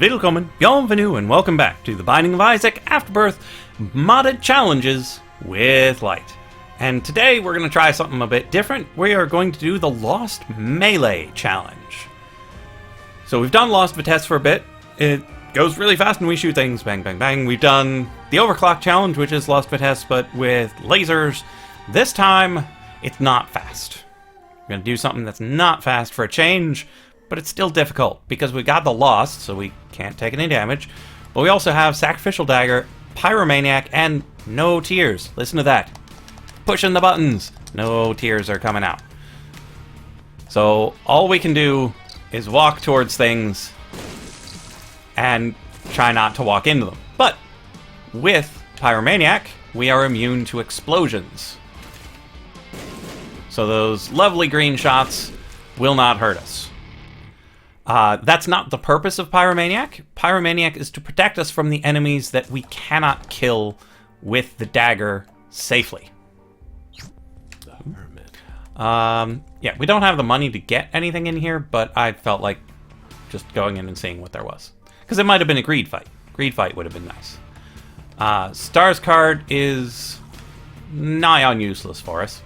Willkommen, bienvenue, and welcome back to The Binding of Isaac Afterbirth modded challenges with light. And today we're going to try something a bit different. We are going to do the Lost Melee challenge. So we've done Lost Vitesse for a bit. It goes really fast and we shoot things, bang, bang, bang. We've done the Overclock challenge, which is Lost Vitesse, but with lasers. This time, it's not fast. We're going to do something that's not fast for a change, but it's still difficult because we got the Lost, so we can't take any damage. But we also have Sacrificial Dagger, Pyromaniac, and no tears. Listen to that. Pushing the buttons. No tears are coming out. So all we can do is walk towards things and try not to walk into them. But with Pyromaniac, we are immune to explosions. So those lovely green shots will not hurt us. That's not the purpose of Pyromaniac. Pyromaniac is to protect us from the enemies that we cannot kill with the dagger safely. Yeah, we don't have the money to get anything in here, but I felt like just going in and seeing what there was. Because it might have been a greed fight. Greed fight would have been nice. Stars card is nigh on useless for us.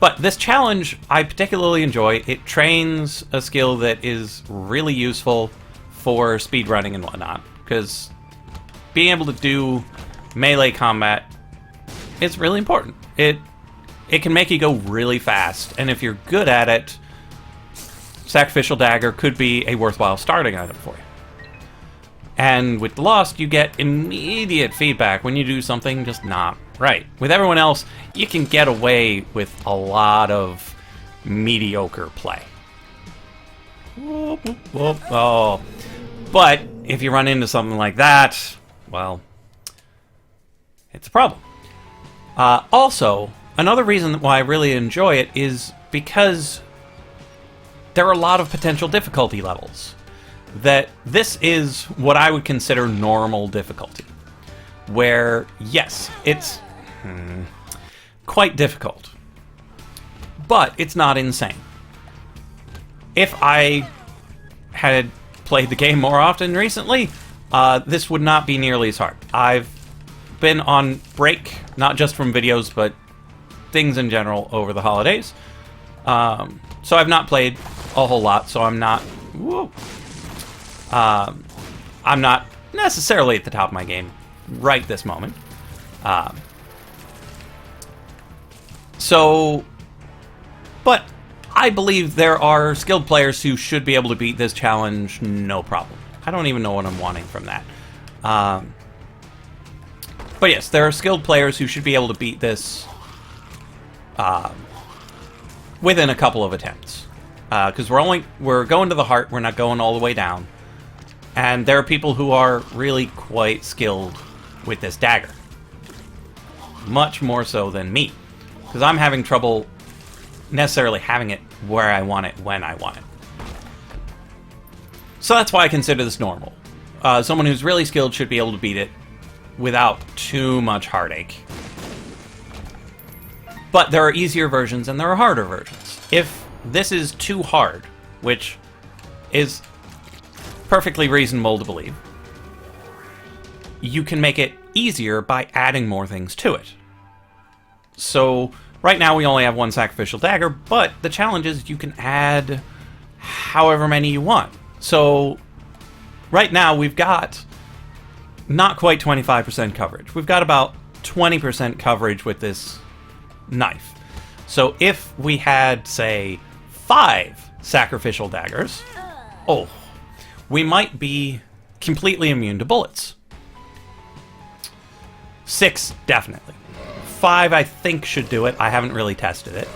But this challenge, I particularly enjoy. It trains a skill that is really useful for speedrunning and whatnot. Because being able to do melee combat is really important. It can make you go really fast. And if you're good at it, Sacrificial Dagger could be a worthwhile starting item for you. And with the Lost, you get immediate feedback when you do something just not right. With everyone else, you can get away with a lot of mediocre play. Whoop, whoop, whoop. Oh. But if you run into something like that, well, it's a problem. Also, another reason why I really enjoy it is because there are a lot of potential difficulty levels. That this is what I would consider normal difficulty. Where, yes, it's quite difficult. But it's not insane. If I had played the game more often recently, this would not be nearly as hard. I've been on break, not just from videos, but things in general over the holidays. So I've not played a whole lot, so I'm not... Whoa. I'm not necessarily at the top of my game right this moment. But I believe there are skilled players who should be able to beat this challenge no problem. I don't even know what I'm wanting from that. But yes, there are skilled players who should be able to beat this within a couple of attempts. Because we're going to the heart, we're not going all the way down. And there are people who are really quite skilled with this dagger. Much more so than me. Because I'm having trouble necessarily having it where I want it, when I want it. So that's why I consider this normal. Someone who's really skilled should be able to beat it without too much heartache. But there are easier versions and there are harder versions. If this is too hard, which is perfectly reasonable to believe, you can make it easier by adding more things to it. So right now we only have one Sacrificial Dagger, but the challenge is you can add however many you want. So right now we've got not quite 25% coverage. We've got about 20% coverage with this knife. So if we had, say, 5 Sacrificial Daggers, we might be completely immune to bullets. 6, definitely. 5, I think, should do it. I haven't really tested it.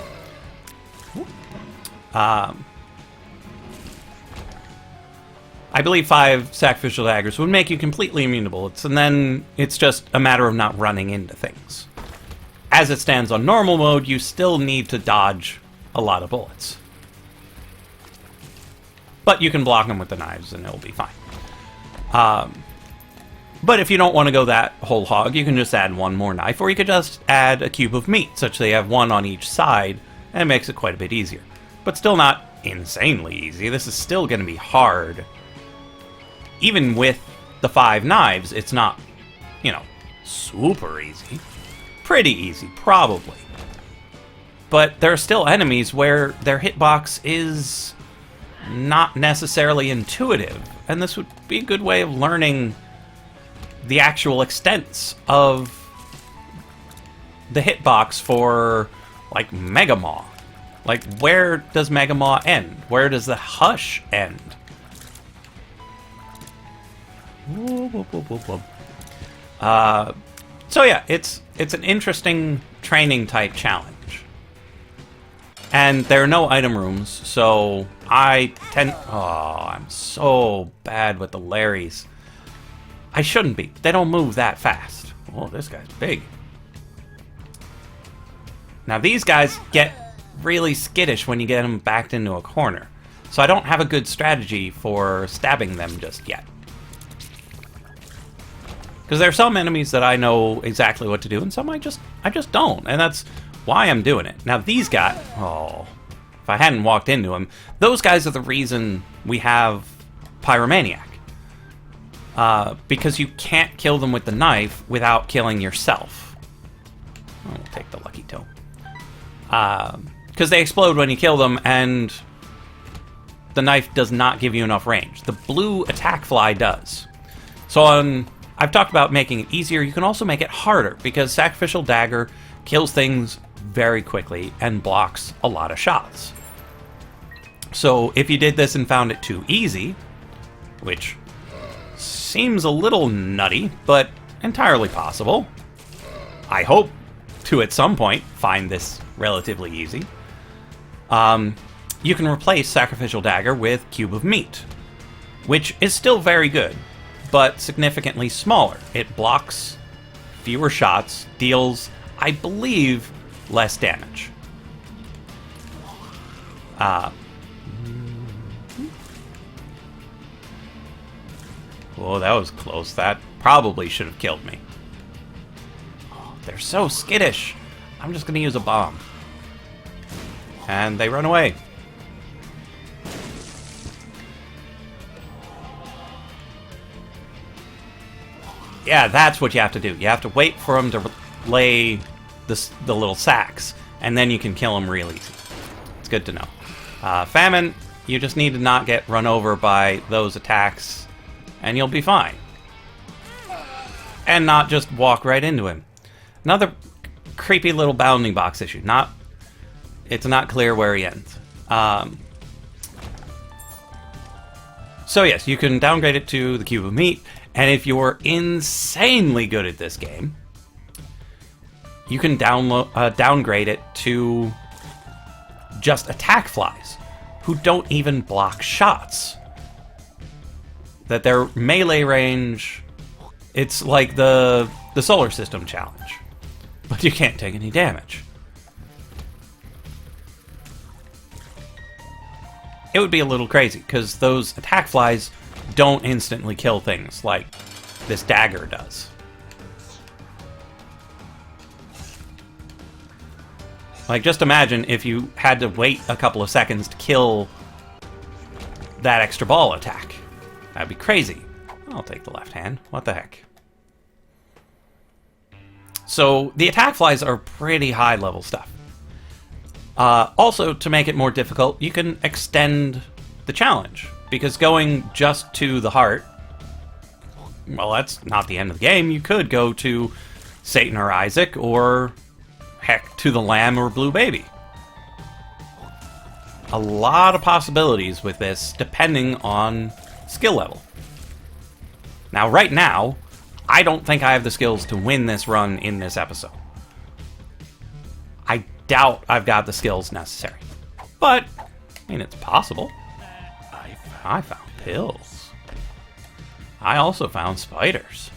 I believe 5 Sacrificial Daggers would make you completely immune to bullets, and then it's just a matter of not running into things. As it stands on normal mode, you still need to dodge a lot of bullets. But you can block them with the knives and it'll be fine. But if you don't want to go that whole hog, you can just add one more knife, or you could just add a cube of meat, such that you have one on each side, and it makes it quite a bit easier. But still not insanely easy. This is still going to be hard even with the 5 knives, it's not, you know, super easy. Pretty easy, probably. But there are still enemies where their hitbox is not necessarily intuitive, and this would be a good way of learning the actual extents of the hitbox for, like, Mega Maw. Like, where does Mega Maw end? Where does the Hush end? So yeah, it's an interesting training type challenge. And there are no item rooms, so I tend... Oh, I'm so bad with the Larrys. I shouldn't be. They don't move that fast. Oh, this guy's big. Now, these guys get really skittish when you get them backed into a corner. So I don't have a good strategy for stabbing them just yet. Because there are some enemies that I know exactly what to do, and some I just don't. And that's why I'm doing it. Now, these guys... Oh, if I hadn't walked into them, those guys are the reason we have Pyromaniac. Because you can't kill them with the knife without killing yourself. I'll take the lucky toe. Because they explode when you kill them, and the knife does not give you enough range. The blue attack fly does. So I've talked about making it easier. You can also make it harder, because Sacrificial Dagger kills things very quickly and blocks a lot of shots. So if you did this and found it too easy, which seems a little nutty, but entirely possible, I hope to at some point find this relatively easy, you can replace Sacrificial Dagger with Cube of Meat, which is still very good, but significantly smaller. It blocks fewer shots, deals, I believe, less damage. Oh, that was close. That probably should have killed me. Oh, they're so skittish. I'm just going to use a bomb. And they run away. Yeah, that's what you have to do. You have to wait for them to lay the little sacks, and then you can kill them real easy. It's good to know. Famine, you just need to not get run over by those attacks, and you'll be fine. And not just walk right into him. Another creepy little bounding box issue. It's not clear where he ends. So yes, you can downgrade it to the Cube of Meat, and if you're insanely good at this game, you can downgrade it to just attack flies, who don't even block shots. That their melee range, it's like the Solar System challenge, but you can't take any damage. It would be a little crazy, because those attack flies don't instantly kill things like this dagger does. Like, just imagine if you had to wait a couple of seconds to kill that extra ball attack. That'd be crazy. I'll take the left hand. What the heck? So, the attack flies are pretty high level stuff. Also, to make it more difficult, you can extend the challenge. Because going just to the heart, well, that's not the end of the game. You could go to Satan or Isaac, or heck, to the Lamb or Blue Baby. A lot of possibilities with this, depending on skill level. Now, right now, I don't think I have the skills to win this run in this episode. I doubt I've got the skills necessary. But, I mean, it's possible. I found pills. I also found spiders.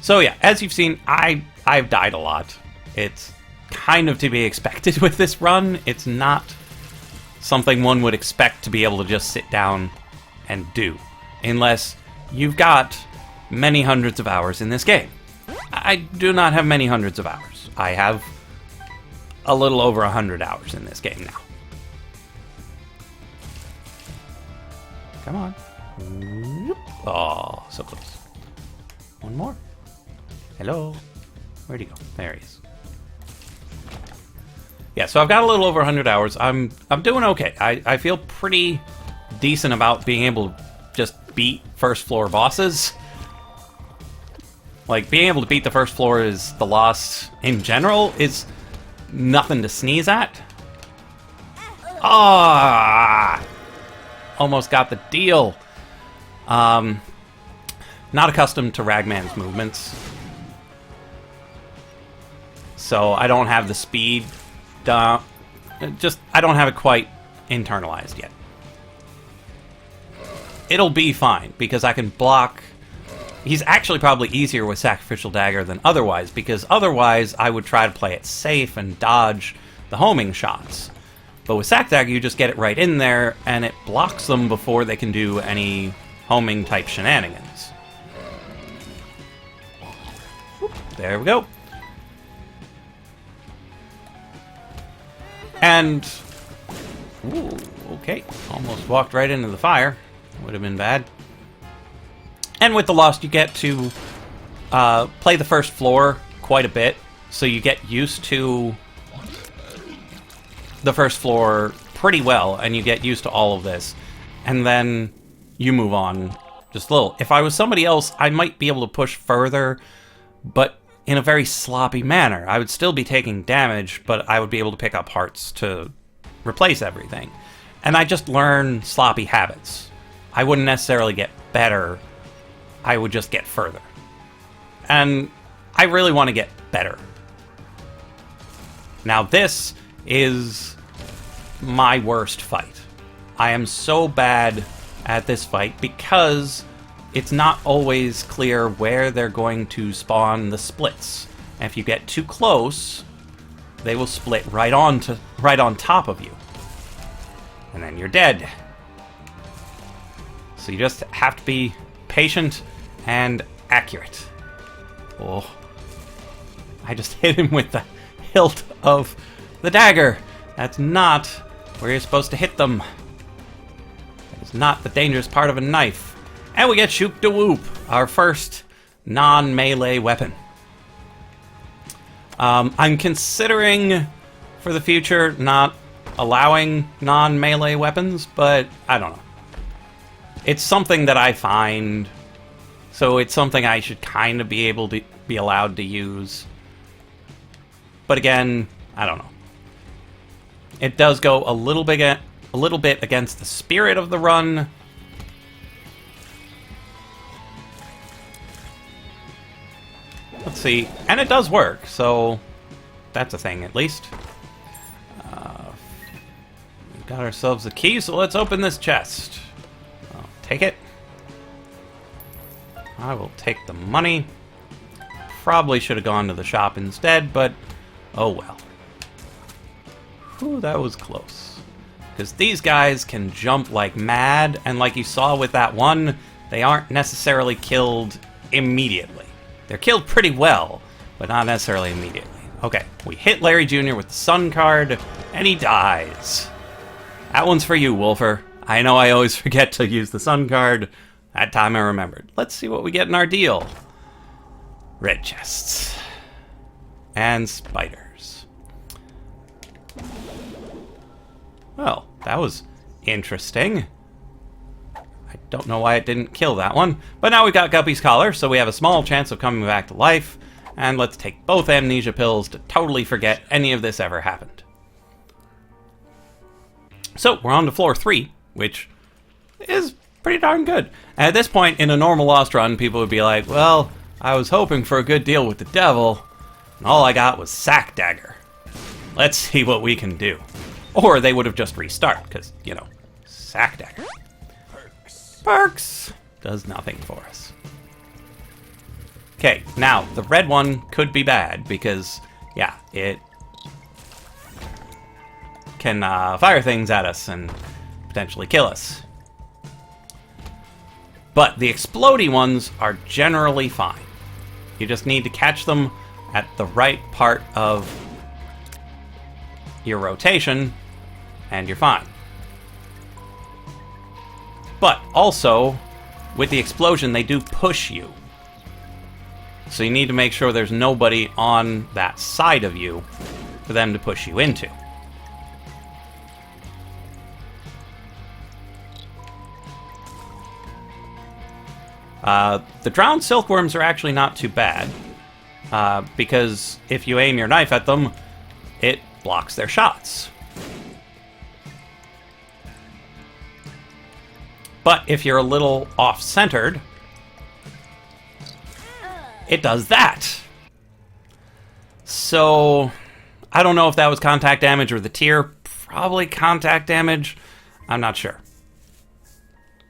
So yeah, as you've seen, I've died a lot. It's kind of to be expected with this run. It's not something one would expect to be able to just sit down and do, unless you've got many hundreds of hours in this game. I do not have many hundreds of hours. I have a little over 100 hours in this game now. Come on. Oh, so close. One more. Hello. Where'd he go? There he is. Yeah, so I've got a little over 100 hours. I'm doing okay. I feel pretty decent about being able to just beat first floor bosses. Like, being able to beat the first floor is the loss in general is nothing to sneeze at. Ah! Almost got the deal. Not accustomed to Ragman's movements. So I don't have the speed. I don't have it quite internalized yet. It'll be fine, because I can block. He's actually probably easier with Sacrificial Dagger than otherwise, because otherwise I would try to play it safe and dodge the homing shots. But with Sac Dagger, you just get it right in there, and it blocks them before they can do any homing type shenanigans. Whoop, there we go. And, ooh, okay, almost walked right into the fire. Would have been bad. And with the Lost, you get to play the first floor quite a bit, so you get used to the first floor pretty well, and you get used to all of this. And then you move on just a little. If I was somebody else, I might be able to push further, but in a very sloppy manner. I would still be taking damage, but I would be able to pick up hearts to replace everything. And I just learn sloppy habits. I wouldn't necessarily get better, I would just get further. And I really want to get better. Now this is my worst fight. I am so bad at this fight because it's not always clear where they're going to spawn the splits. And if you get too close, they will split right on top of you. And then you're dead. So you just have to be patient and accurate. Oh. I just hit him with the hilt of the dagger. That's not where you're supposed to hit them. That is not the dangerous part of a knife. And we get Shoop de Whoop, our first non-melee weapon. I'm considering, for the future, not allowing non-melee weapons, but I don't know. It's something that I find, so it's something I should kind of be able to be allowed to use. But again, I don't know. It does go a little bit against the spirit of the run. Let's see, and it does work, so that's a thing at least. We've got ourselves a key, so let's open this chest. I'll take it. I will take the money. Probably should have gone to the shop instead, but oh well. Whew, that was close. Because these guys can jump like mad, and like you saw with that one, they aren't necessarily killed immediately. They're killed pretty well, but not necessarily immediately. Okay, we hit Larry Jr. with the Sun card, and he dies. That one's for you, Wolfer. I know I always forget to use the Sun card. That time I remembered. Let's see what we get in our deal. Red chests. And spiders. Well, that was interesting. I don't know why it didn't kill that one. But now we've got Guppy's Collar, so we have a small chance of coming back to life. And let's take both amnesia pills to totally forget any of this ever happened. So, we're on to floor 3, which is pretty darn good. And at this point, in a normal Lost run, people would be like, well, I was hoping for a good deal with the devil, and all I got was Sac Dagger. Let's see what we can do. Or they would have just restart, because, you know, Sac Dagger. Perks does nothing for us. Okay, now, the red one could be bad, because, yeah, it can fire things at us and potentially kill us. But the explodey ones are generally fine. You just need to catch them at the right part of your rotation, and you're fine. But also, with the explosion, they do push you. So you need to make sure there's nobody on that side of you for them to push you into. The drowned silkworms are actually not too bad, because if you aim your knife at them, it blocks their shots. But if you're a little off-centered, it does that. So, I don't know if that was contact damage or the tear. Probably contact damage. I'm not sure.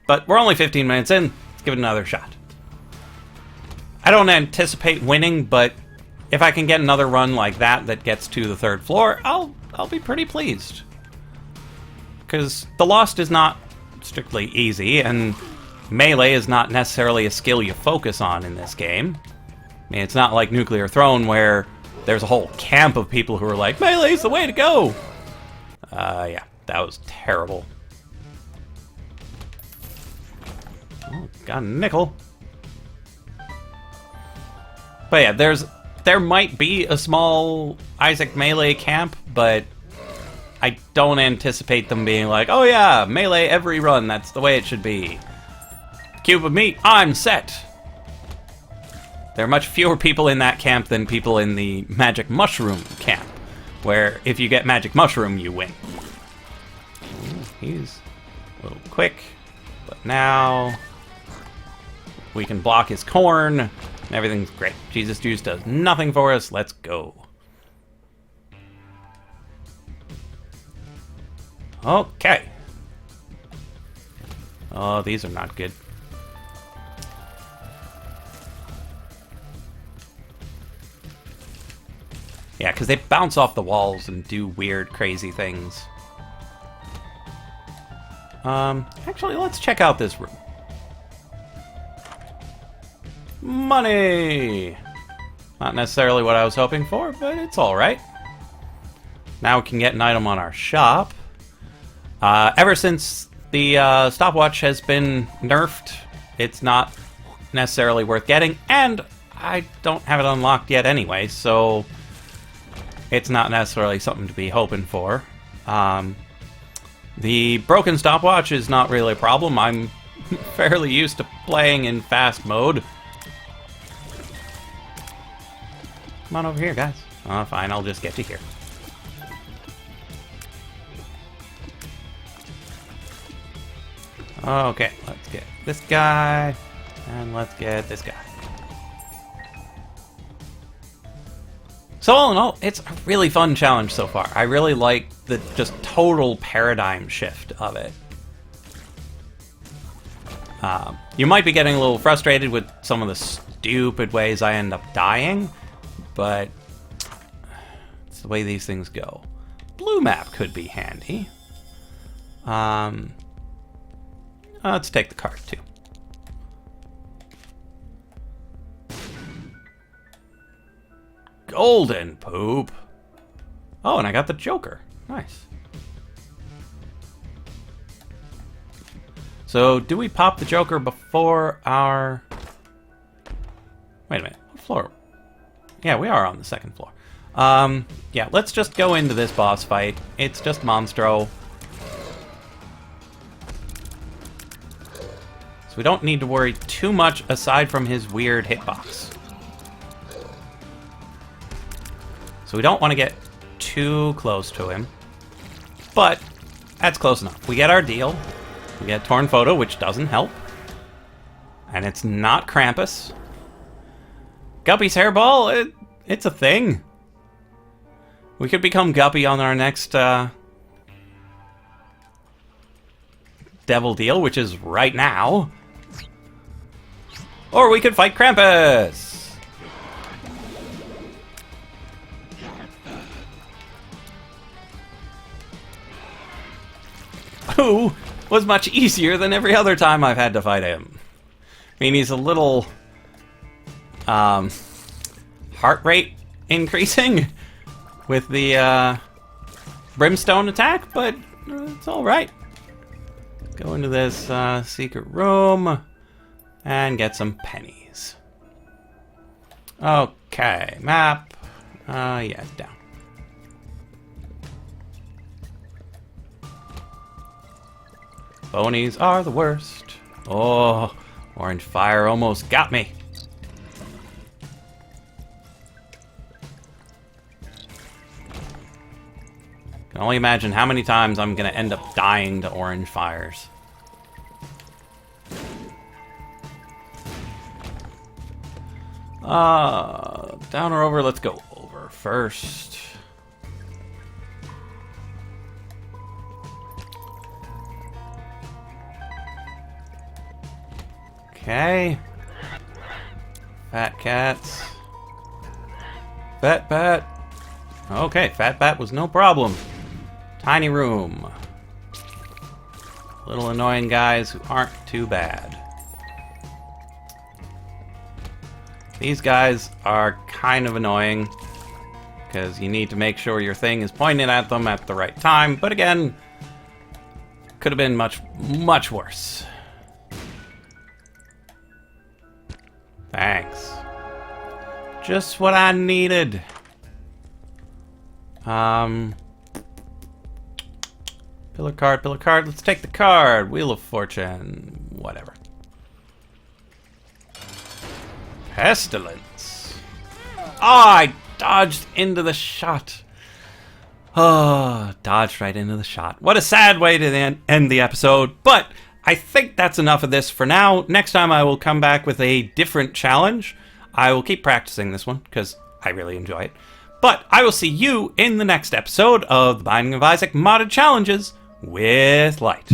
But we're only 15 minutes in. Let's give it another shot. I don't anticipate winning, but if I can get another run like that that gets to the 3rd floor, I'll be pretty pleased. Because the Lost is not strictly easy, and melee is not necessarily a skill you focus on in this game. I mean, it's not like Nuclear Throne where there's a whole camp of people who are like, melee's the way to go! Yeah, that was terrible. Oh, got a nickel. But yeah, there might be a small Isaac melee camp, but I don't anticipate them being like, oh yeah, melee every run, that's the way it should be. Cube of meat, I'm set! There are much fewer people in that camp than people in the Magic Mushroom camp, where if you get Magic Mushroom, you win. Ooh, he's a little quick, but now we can block his corn, and everything's great. Jesus Juice does nothing for us, let's go. Okay. Oh, these are not good. Yeah, because they bounce off the walls and do weird, crazy things. Actually, let's check out this room. Money! Not necessarily what I was hoping for, but it's alright. Now we can get an item on our shop. Ever since the stopwatch has been nerfed, it's not necessarily worth getting, and I don't have it unlocked yet anyway, so it's not necessarily something to be hoping for. The broken stopwatch is not really a problem. I'm fairly used to playing in fast mode. Come on over here, guys. Oh, fine, I'll just get you here. Okay, let's get this guy, and let's get this guy. So all in all, it's a really fun challenge so far. I really like the just total paradigm shift of it. You might be getting a little frustrated with some of the stupid ways I end up dying, but it's the way these things go. Blue map could be handy. Let's take the card, too. Golden poop. Oh, and I got the Joker. Nice. So, do we pop the Joker before our... Wait a minute. What floor? Yeah, we are on the 2nd floor. Yeah, let's just go into this boss fight. It's just Monstro. So we don't need to worry too much aside from his weird hitbox. So we don't want to get too close to him. But that's close enough. We get our deal. We get Torn Photo, which doesn't help. And it's not Krampus. Guppy's hairball, it's a thing. We could become Guppy on our next devil deal, which is right now. Or we could fight Krampus! Who was much easier than every other time I've had to fight him. I mean, he's a little... heart rate increasing with the brimstone attack, but it's alright. Go into this secret room. And get some pennies. Okay, map. Yeah, down. Bonies are the worst. Oh, orange fire almost got me. Can only imagine how many times I'm gonna end up dying to orange fires. Down or over? Let's go over first. Okay. Fat cats. Fat bat. Okay, fat bat was no problem. Tiny room. Little annoying guys who aren't too bad. These guys are kind of annoying because you need to make sure your thing is pointed at them at the right time. But again, could have been much, much worse. Thanks. Just what I needed. Pillar card, pillar card. Let's take the card. Wheel of Fortune. Whatever. Pestilence. Oh, I dodged into the shot. Oh, dodged right into the shot. What a sad way to end the episode. But I think that's enough of this for now. Next time I will come back with a different challenge. I will keep practicing this one because I really enjoy it. But I will see you in the next episode of The Binding of Isaac Modded Challenges with Light.